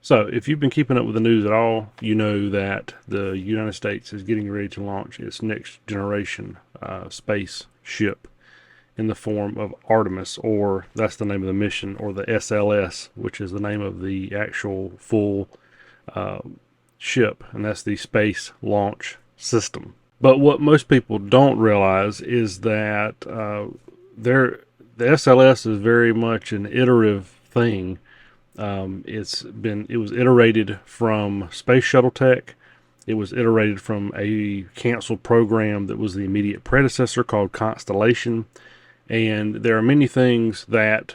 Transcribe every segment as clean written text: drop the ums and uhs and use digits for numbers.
So, if you've been keeping up with the news at all, you know that the United States is getting ready to launch its next generation space ship in the form of Artemis, or that's the name of the mission, or the SLS, which is the name of the actual full uh, ship, and that's the Space Launch System. But what most people don't realize is that the SLS is very much an iterative thing. It was iterated from Space Shuttle Tech. It was iterated from a canceled program that was the immediate predecessor called Constellation. And there are many things that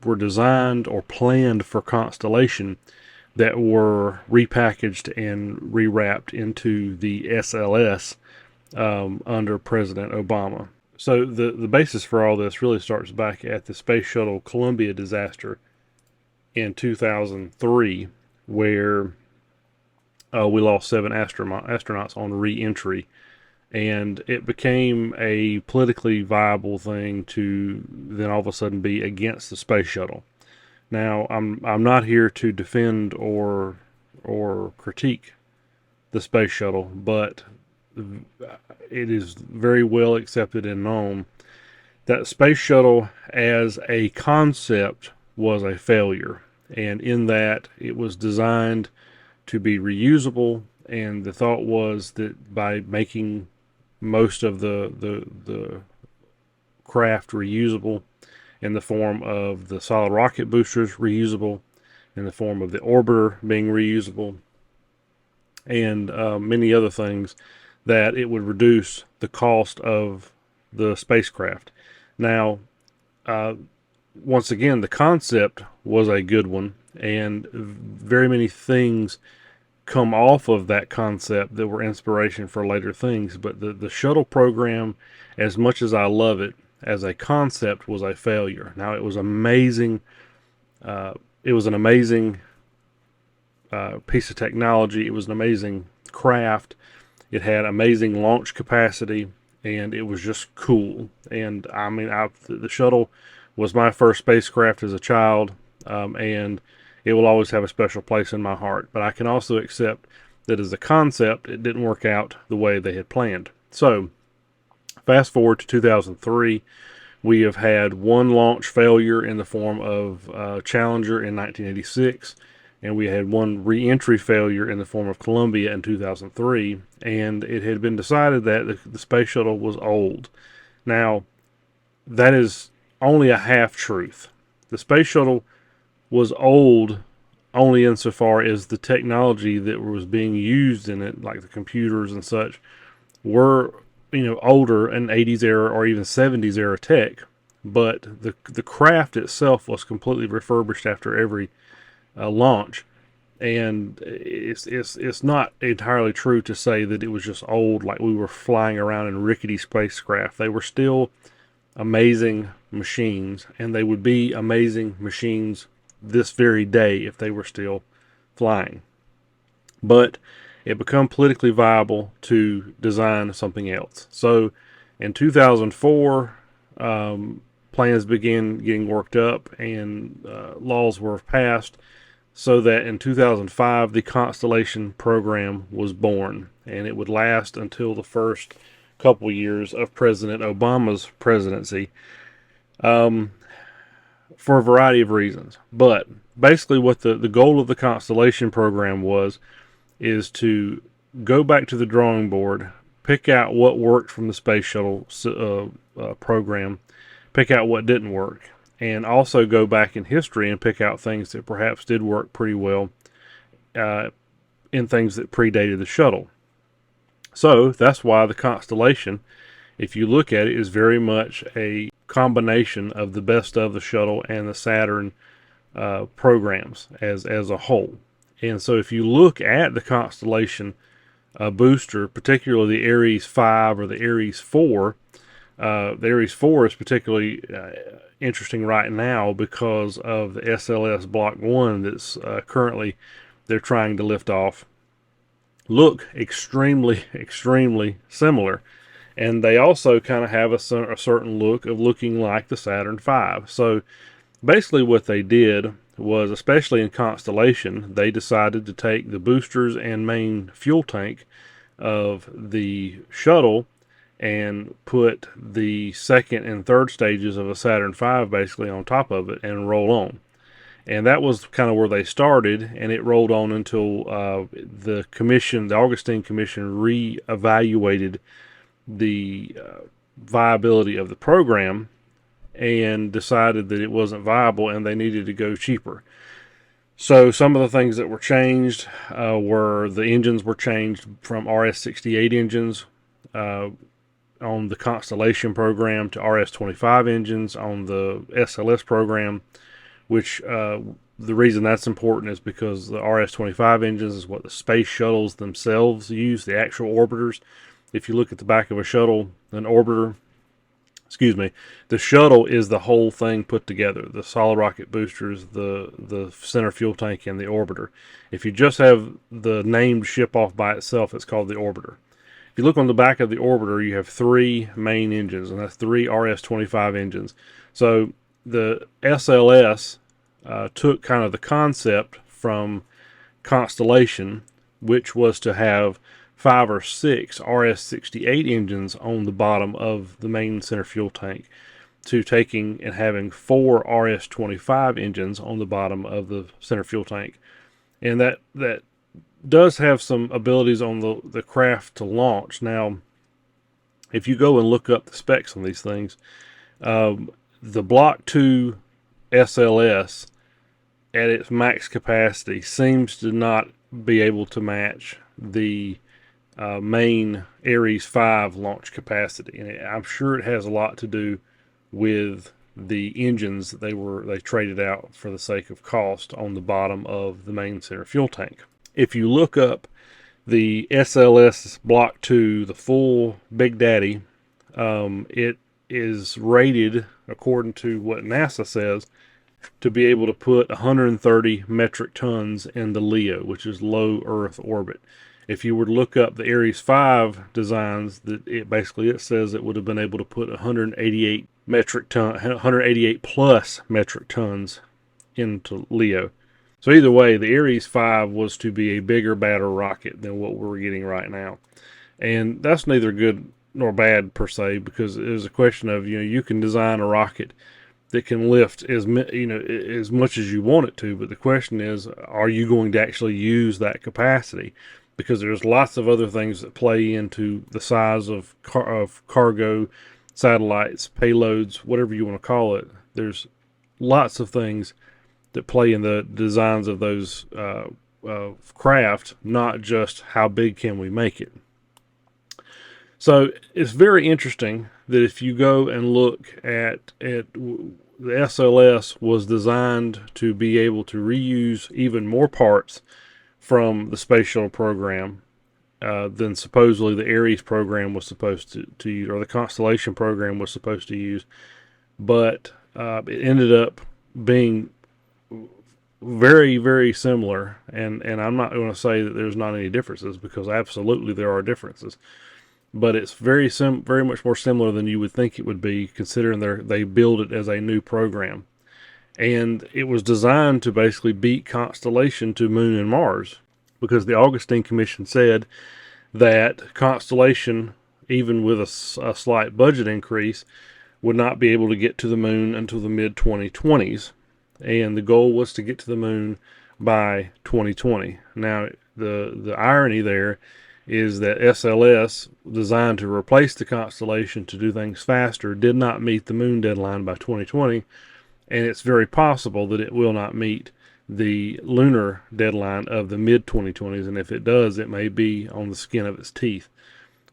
were designed or planned for Constellation that were repackaged and rewrapped into the SLS under President Obama. So the basis for all this really starts back at the Space Shuttle Columbia disaster in 2003, where we lost 7 astronauts on re-entry, and it became a politically viable thing to then all of a sudden be against the space shuttle. Now, I'm not here to defend or critique the space shuttle, but it is very well accepted and known that space shuttle as a concept was a failure, and in that it was designed to be reusable, and the thought was that by making most of the craft reusable in the form of the solid rocket boosters reusable, in the form of the orbiter being reusable, and many other things, that it would reduce the cost of the spacecraft. Now, once again, the concept was a good one, and very many things come off of that concept that were inspiration for later things. But the shuttle program, as much as I love it as a concept, was a failure. Now, it was amazing. It was an amazing piece of technology. It was an amazing craft. It had amazing launch capacity, and it was just cool. And I mean, the shuttle was my first spacecraft as a child, and it will always have a special place in my heart. But I can also accept that as a concept, it didn't work out the way they had planned. So, fast forward to 2003, we have had one launch failure in the form of Challenger in 1986, and we had one re-entry failure in the form of Columbia in 2003, and it had been decided that the space shuttle was old. Now, that is only a half truth. The space shuttle was old only insofar as the technology that was being used in it, like the computers and such, were older, an 80s era or even 70s era tech. But the craft itself was completely refurbished after every launch, and it's not entirely true to say that it was just old, like we were flying around in rickety spacecraft. They were still amazing machines, and they would be amazing machines this very day if they were still flying. But it became politically viable to design something else. So in 2004, plans began getting worked up, and laws were passed so that in 2005 the Constellation program was born, and it would last until the first couple years of President Obama's presidency, for a variety of reasons. But basically what the goal of the Constellation program is to go back to the drawing board, pick out what worked from the space shuttle program, pick out what didn't work, and also go back in history and pick out things that perhaps did work pretty well in things that predated the shuttle. So that's why the Constellation, if you look at it, is very much a combination of the best of the shuttle and the Saturn programs as a whole. And so if you look at the Constellation booster, particularly the Ares 5 or the Ares 4, the Ares 4 is particularly interesting right now because of the SLS Block 1 that's currently they're trying to lift off. Look extremely, extremely similar. And they also kind of have a certain look of looking like the Saturn V. So basically what they did was, especially in Constellation, they decided to take the boosters and main fuel tank of the shuttle and put the second and third stages of a Saturn V basically on top of it and roll on. And that was kind of where they started, and it rolled on until the commission, the Augustine Commission, re-evaluated the viability of the program and decided that it wasn't viable and they needed to go cheaper. So some of the things that were changed were the engines were changed from RS-68 engines on the Constellation program to RS-25 engines on the SLS program, which the reason that's important is because the RS-25 engines is what the space shuttles themselves use, the actual orbiters. If you look at the back of a shuttle, an orbiter, the shuttle is the whole thing put together, the solid rocket boosters, the center fuel tank, and the orbiter. If you just have the named ship off by itself, it's called the orbiter. If you look on the back of the orbiter, you have three main engines, and that's three RS-25 engines. So the SLS took kind of the concept from Constellation, which was to have 5 or 6 RS-68 engines on the bottom of the main center fuel tank, to taking and having 4 RS-25 engines on the bottom of the center fuel tank. And that does have some abilities on the craft to launch. Now, if you go and look up the specs on these things, the Block 2 SLS at its max capacity seems to not be able to match the main Ares 5 launch capacity, and I'm sure it has a lot to do with the engines that they traded out for the sake of cost on the bottom of the main center fuel tank. If you look up the SLS Block 2, the full Big Daddy, it is rated, according to what NASA says, to be able to put 130 metric tons in the LEO, which is low Earth orbit. If you were to look up the Ares 5 designs, it says it would have been able to put 188 plus metric tons into LEO. So either way, the Ares 5 was to be a bigger, badder rocket than what we're getting right now. And that's neither good nor bad per se, because it is a question of, you can design a rocket that can lift as much as you want it to, but the question is, are you going to actually use that capacity? Because there's lots of other things that play into the size of cargo, satellites, payloads, whatever you want to call it. There's lots of things that play in the designs of those craft, not just how big can we make it. So it's very interesting that if you go and look at the SLS was designed to be able to reuse even more parts from the space shuttle program than supposedly the Ares program was supposed to use, or the Constellation program was supposed to use. But it ended up being very, very similar. And I'm not going to say that there's not any differences, because absolutely there are differences. But it's very much more similar than you would think it would be, considering they build it as a new program. And it was designed to basically beat Constellation to Moon and Mars, because the Augustine Commission said that Constellation, even with a slight budget increase, would not be able to get to the Moon until the mid-2020s. And the goal was to get to the Moon by 2020. Now, the irony there is that SLS, designed to replace the Constellation to do things faster, did not meet the Moon deadline by 2020. And it's very possible that it will not meet the lunar deadline of the mid-2020s, and if it does, it may be on the skin of its teeth.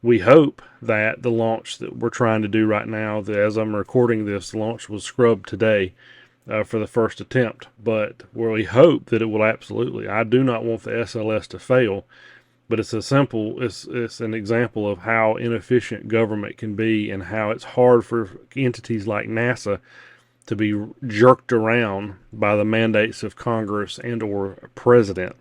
We hope that the launch that we're trying to do right now, that as I'm recording this, the launch was scrubbed today for the first attempt, but we hope that it will absolutely. I do not want the SLS to fail, but it's an example of how inefficient government can be, and how it's hard for entities like NASA to be jerked around by the mandates of Congress and or president.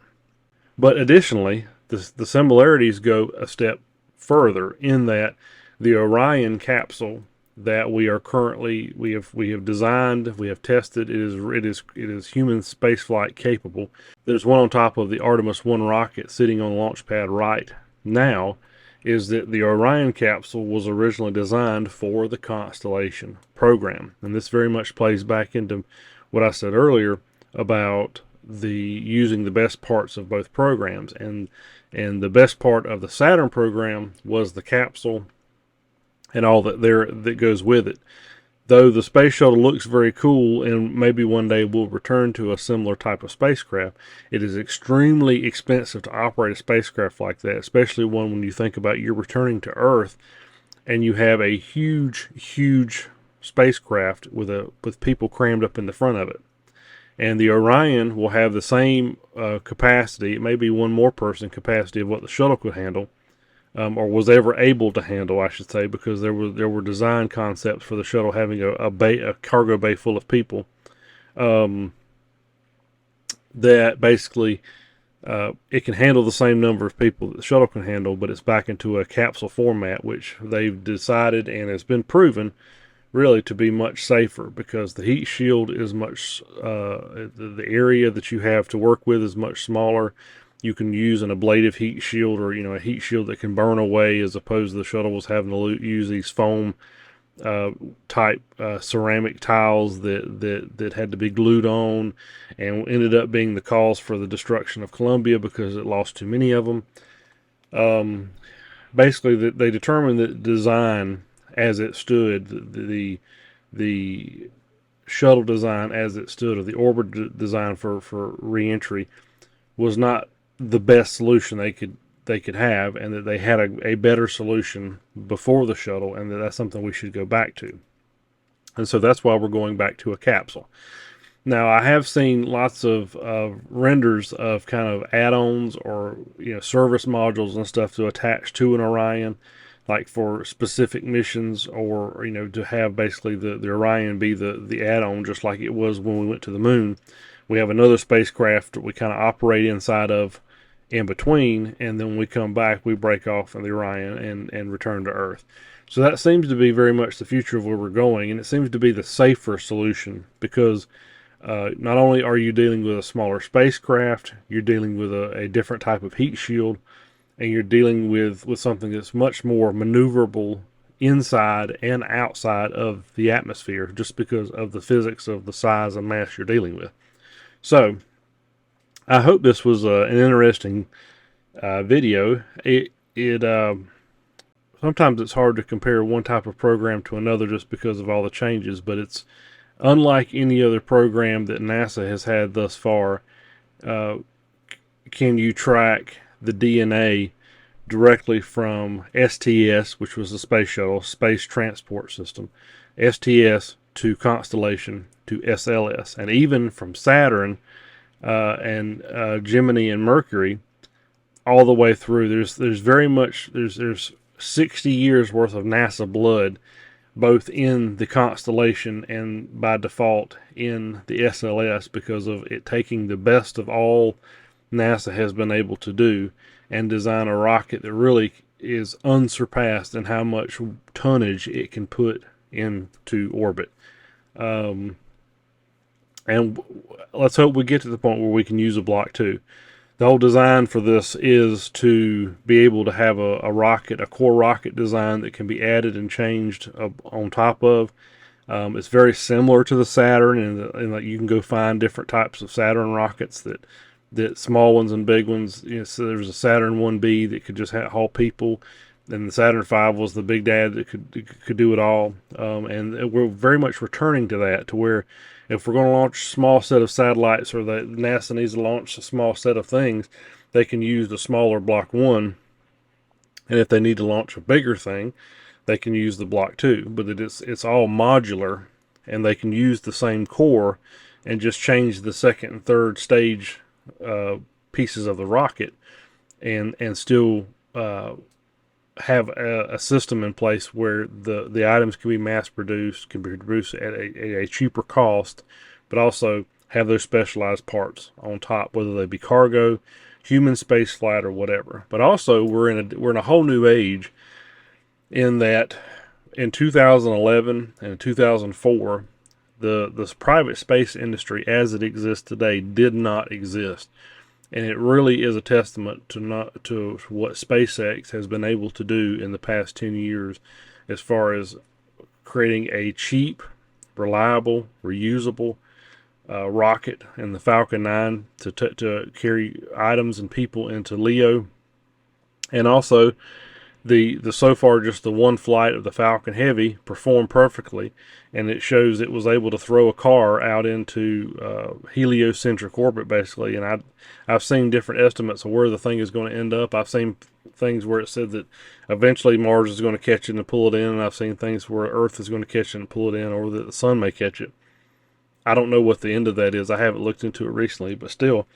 But additionally, the similarities go a step further, in that the Orion capsule that we have designed, we have tested. It is human spaceflight capable. There's one on top of the Artemis 1 rocket sitting on the launch pad right now. Is that the Orion capsule was originally designed for the Constellation program, and this very much plays back into what I said earlier about the using the best parts of both programs, and the best part of the Saturn program was the capsule and all that goes with it. Though the space shuttle looks very cool, and maybe one day we'll return to a similar type of spacecraft, it is extremely expensive to operate a spacecraft like that, especially one when you think about you're returning to Earth and you have a huge, huge spacecraft with people crammed up in the front of it. And the Orion will have the same capacity, it may be one more person capacity of what the shuttle could handle, or was ever able to handle, I should say, because there were design concepts for the shuttle having a cargo bay full of people, that basically it can handle the same number of people that the shuttle can handle, but it's back into a capsule format, which they've decided and has been proven really to be much safer, because the heat shield is much the area that you have to work with is much smaller. You can use an ablative heat shield, or a heat shield that can burn away, as opposed to the shuttle was having to use these foam type ceramic tiles that had to be glued on, and ended up being the cause for the destruction of Columbia because it lost too many of them. Basically, they determined that design as it stood, the shuttle design as it stood, or the orbit design for reentry, was not the best solution they could have, and that they had a better solution before the shuttle, and that's something we should go back to. And so that's why we're going back to a capsule. Now, I have seen lots of renders of kind of add-ons or service modules and stuff to attach to an Orion, like for specific missions, or to have basically the Orion be the add-on, just like it was when we went to the moon. We have another spacecraft that we kind of operate inside of in between, and then when we come back, we break off in the Orion and return to Earth. So that seems to be very much the future of where we're going, and it seems to be the safer solution, because not only are you dealing with a smaller spacecraft, you're dealing with a different type of heat shield, and you're dealing with something that's much more maneuverable inside and outside of the atmosphere, just because of the physics of the size and mass you're dealing with. So I hope this was an interesting video. Sometimes it's hard to compare one type of program to another just because of all the changes, but it's unlike any other program that NASA has had thus far. Can you track the DNA directly from STS, which was the space shuttle, Space Transport System, STS to Constellation to SLS, and even from Saturn and Gemini and Mercury, all the way through. There's 60 years worth of NASA blood, both in the Constellation and by default in the SLS, because of it taking the best of all NASA has been able to do and design a rocket that really is unsurpassed in how much tonnage it can put into orbit. And let's hope we get to the point where we can use a Block 2. The whole design for this is to be able to have a core rocket design that can be added and changed on top of. It's very similar to the Saturn, and that you can go find different types of Saturn rockets, that small ones and big ones. So there's a Saturn 1B that could just haul people, and the Saturn V was the big dad that could do it all. And we're very much returning to that, to where if we're going to launch a small set of satellites, or that NASA needs to launch a small set of things, they can use the smaller Block 1. And if they need to launch a bigger thing, they can use the Block 2. But it's all modular, and they can use the same core and just change the second and third stage pieces of the rocket, and still have a system in place where the items can be mass produced, can be produced at a cheaper cost, but also have those specialized parts on top, whether they be cargo, human space flight, or whatever. But also we're in a whole new age, in that in 2011 and 2004, the private space industry as it exists today did not exist, and it really is a testament to what SpaceX has been able to do in the past 10 years, as far as creating a cheap, reliable, reusable rocket in the Falcon 9 to carry items and people into LEO, and also the so far just the one flight of the Falcon Heavy performed perfectly, and it shows it was able to throw a car out into heliocentric orbit basically. And I've seen different estimates of where the thing is going to end up. I've seen things where it said that eventually Mars is going to catch it and pull it in, and I've seen things where Earth is going to catch it and pull it in, or that the sun may catch it. I don't know what the end of that is. I haven't looked into it recently, but still,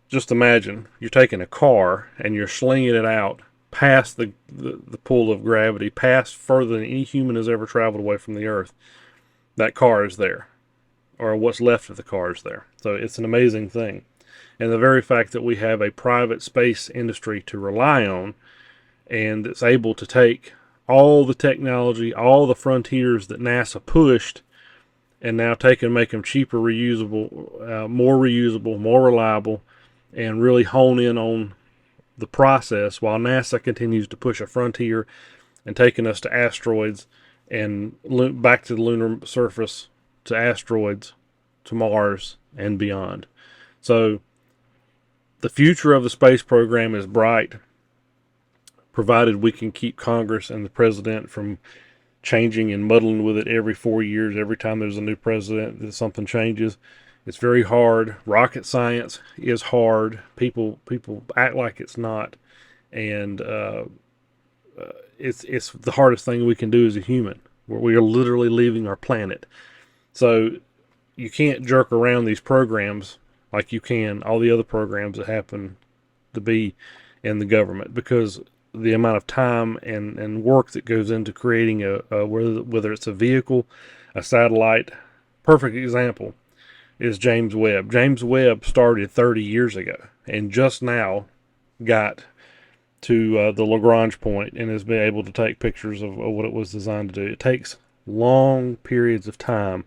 just imagine you're taking a car and you're slinging it out past the pull of gravity, past further than any human has ever traveled away from the Earth. That car is there, or what's left of the car is there. So it's an amazing thing. And the very fact that we have a private space industry to rely on, and it's able to take all the technology, all the frontiers that NASA pushed, and now take and make them cheaper, reusable, more reliable, and really hone in on the process while NASA continues to push a frontier and taking us to asteroids and back to the lunar surface, to asteroids, to Mars, and beyond. So the future of the space program is bright, provided we can keep Congress and the president from changing and muddling with it every 4 years. Every time there's a new president, that something changes. It's very hard. Rocket science is hard. People act like it's not, and it's the hardest thing we can do as a human. Where we are literally leaving our planet. So you can't jerk around these programs like you can all the other programs that happen to be in the government, because the amount of time and work that goes into creating whether it's a vehicle, a satellite. Perfect example is James Webb. James Webb started 30 years ago and just now got to the Lagrange point and has been able to take pictures of what it was designed to do. It takes long periods of time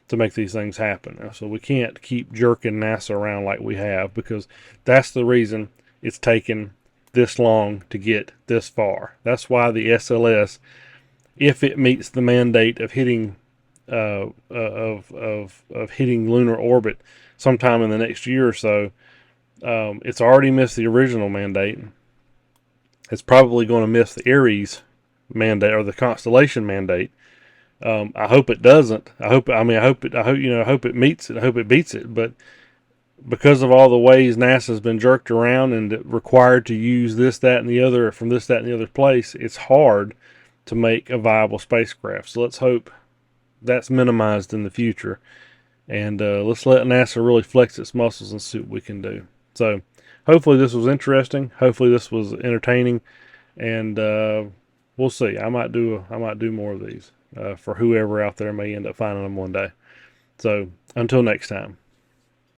to make these things happen. So we can't keep jerking NASA around like we have, because that's the reason it's taken this long to get this far. That's why the SLS, if it meets the mandate of hitting hitting lunar orbit sometime in the next year or so, it's already missed the original mandate. It's probably going to miss the Aries mandate or the constellation mandate. I hope it doesn't. I hope it meets it. I hope it beats it. But because of all the ways NASA's been jerked around and required to use this, that, and the other from this, that, and the other place, it's hard to make a viable spacecraft. So let's hope that's minimized in the future. And let's let NASA really flex its muscles and see what we can do. So hopefully this was interesting. Hopefully this was entertaining. And we'll see. I might do more of these for whoever out there may end up finding them one day. So until next time.